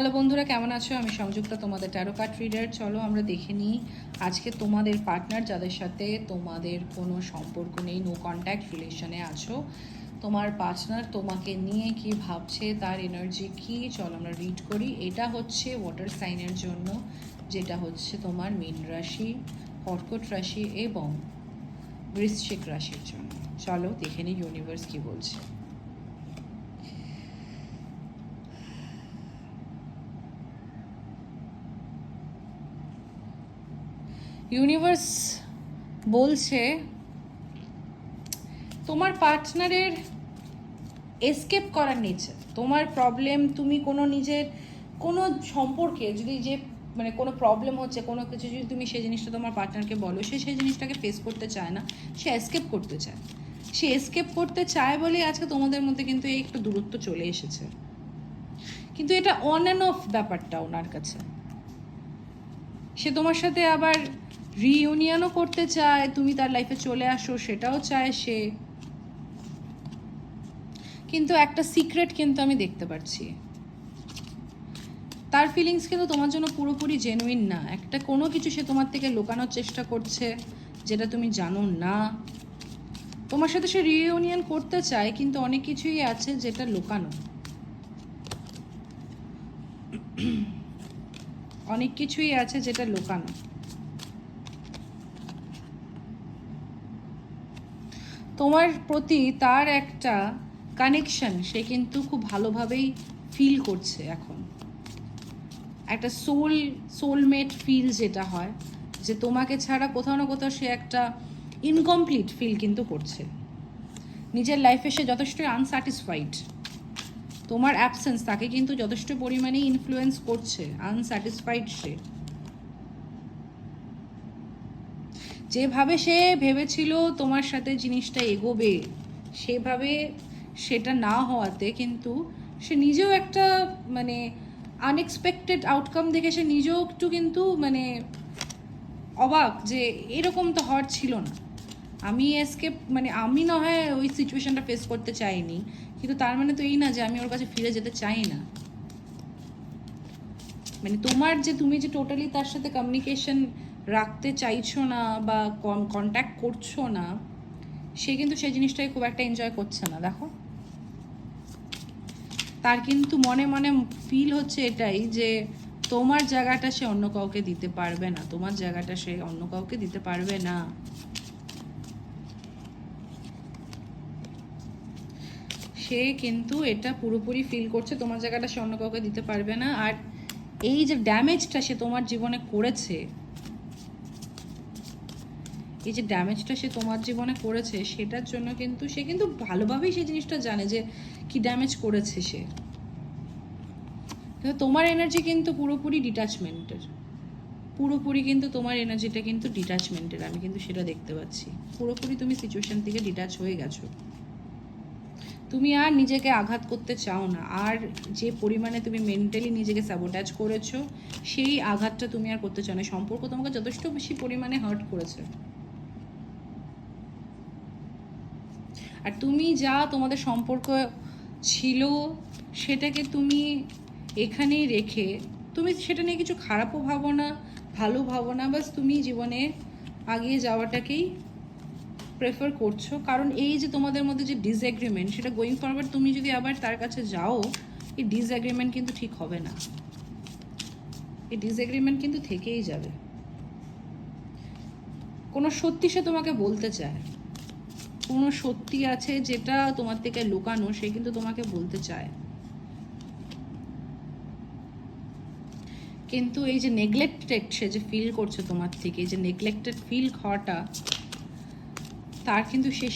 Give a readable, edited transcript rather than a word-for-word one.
Hello বন্ধুরা, কেমন আছো? আমি সংযুক্তা, তোমাদের ট্যারো কার্ড রিডার। চলো আমরা দেখে নিই আজকে তোমাদের পার্টনার, যাদের সাথে তোমাদের কোনো সম্পর্ক নেই, নো কন্ট্যাক্ট রিলেশনে আছো, তোমার পার্টনার তোমাকে নিয়ে কি ভাবছে, তার এনার্জি কি। চলো আমরা রিড করি। এটা হচ্ছে ওয়াটার সাইনের জন্য, যেটা হচ্ছে তোমার মীন রাশি, কর্কট রাশি এবং বৃশ্চিক রাশির জন্য। চলো দেখে নিই ইউনিভার্স কি বলছে। ইউনিভার্স বলছে তোমার পার্টনারের এসকেপ করার নেচার, তোমার প্রবলেম, তুমি কোনো নিজের কোনো সম্পর্কে যদি যে মানে কোনো প্রবলেম হচ্ছে, কোনো কিছু যদি তুমি সেই জিনিসটা তোমার পার্টনারকে বলো, সে সেই জিনিসটাকে ফেস করতে চায় না, সে এসকেপ করতে চায়। সে এসকেপ করতে চায় বলেই আজকে তোমাদের মধ্যে কিন্তু এই একটু দূরত্ব চলে এসেছে। কিন্তু এটা অন অ্যান্ড অফ ব্যাপারটা ওনার কাছে। সে তোমার সাথে আবার রিইউনিয়নও করতে চায়, তুমি তার লাইফে চলে আসো, সেটাও চায় সে। কিন্তু একটা সিক্রেট কিন্তু আমি দেখতে পাচ্ছি, তার ফিলিংস কিন্তু তোমার জন্য পুরোপুরি জেনুইন না। একটা কোনো কিছু সে তোমার থেকে লুকানোর চেষ্টা করছে, যেটা তুমি জানো না। তোমার সাথে সে রিইউনিয়ন করতে চায়, কিন্তু অনেক কিছুই আছে যেটা লুকানো, অনেক কিছুই আছে যেটা লুকানো। তোমার প্রতি তার একটা কানেকশন সে কিন্তু খুব ভালোভাবেই ফিল করছে এখন। একটা সোলমেট ফিল যেটা হয়, যে তোমাকে ছাড়া কোথাও না কোথাও সে একটা ইনকমপ্লিট ফিল কিন্তু করছে। নিজের লাইফে সে যথেষ্টই আনস্যাটিসফাইড। তোমার অ্যাবসেন্স তাকে কিন্তু যথেষ্ট পরিমাণে ইনফ্লুয়েন্স করছে। আনস্যাটিসফাইড সে। যেভাবে সে ভেবেছিল তোমার সাথে জিনিসটা এগোবে, সেভাবে সেটা না হওয়াতে কিন্তু সে নিজেও একটা মানে আনএক্সপেক্টেড আউটকাম দেখে সে নিজেও একটু কিন্তু মানে অবাক, যে এরকম তো হওয়ার ছিল না। আমি এসকেপ মানে আমি না হয় ওই সিচুয়েশনটা ফেস করতে চাইনি, কিন্তু তার মানে তো এই না যে আমি ওর কাছে ফিরে যেতে চাই না। মানে তোমার যে তুমি যে টোটালি তার সাথে কমিউনিকেশন রাখতে চাইছো না বা কন্ট্যাক্ট করছো না, সে কিন্তু সেই জিনিসটাই খুব একটা এনজয় করছে না। দেখো, তার কিন্তু মনে মনে ফিল হচ্ছে এটাই যে তোমার জায়গাটা সে অন্য কাউকে দিতে পারবে না, তোমার জায়গাটা সে অন্য কাউকে দিতে পারবে না। সে কিন্তু এটা পুরোপুরি ফিল করছে, তোমার জায়গাটা সে অন্য কাউকে দিতে পারবে না। আর এই যে ড্যামেজটা সে তোমার জীবনে করেছে, এই যে ড্যামেজটা সে তোমার জীবনে করেছে, সেটার জন্য কিন্তু সে কিন্তু ভালোভাবেই সেই জিনিসটা জানে যে কি ড্যামেজ করেছে সে। কিন্তু তোমার এনার্জি কিন্তু পুরোপুরি ডিট্যাচমেন্টের, পুরোপুরি কিন্তু তোমার এনার্জিটা কিন্তু ডিট্যাচমেন্টের। আমি কিন্তু সেটা দেখতে পাচ্ছি, পুরোপুরি তুমি সিচুয়েশন থেকে ডিট্যাচ হয়ে গেছো। তুমি আর নিজেকে আঘাত করতে চাও না। আর যে পরিমাণে তুমি মেন্টালি নিজেকে স্যাবোটাজ করেছো, সেই আঘাতটা তুমি আর করতে চাও না। সম্পর্ক তোমাকে যথেষ্ট বেশি পরিমাণে হার্ট করেছে। আর তুমি যা তোমাদের সম্পর্ক ছিল সেটাকে তুমি এখানেই রেখে তুমি সেটা নিয়ে কিছু খারাপও ভাবো না, ভালো ভাবো না, বাস তুমি জীবনে আগিয়ে যাওয়াটাকেই প্রেফার করছো। কারণ এই যে তোমাদের মধ্যে যে ডিসএগ্রিমেন্ট, সেটা গোয়িং ফরওয়ার্ড তুমি যদি আবার তার কাছে যাও, এই ডিসএগ্রিমেন্ট কিন্তু ঠিক হবে না। এই ডিসএগ্রিমেন্ট কিন্তু থেকেই যাবে। কোনো সত্যি সে তোমাকে বলতে চায়, কোনো সত্যি আছে যেটা তোমার থেকে লুকানো, সে কিন্তু তোমাকে বলতে চায়। কিন্তু এই যে নেগলেক্টেড সে যে ফিল করছে তোমার থেকে, এই যে নেগলেক্টেড ফিল হওয়াটা, তার কিন্তু সে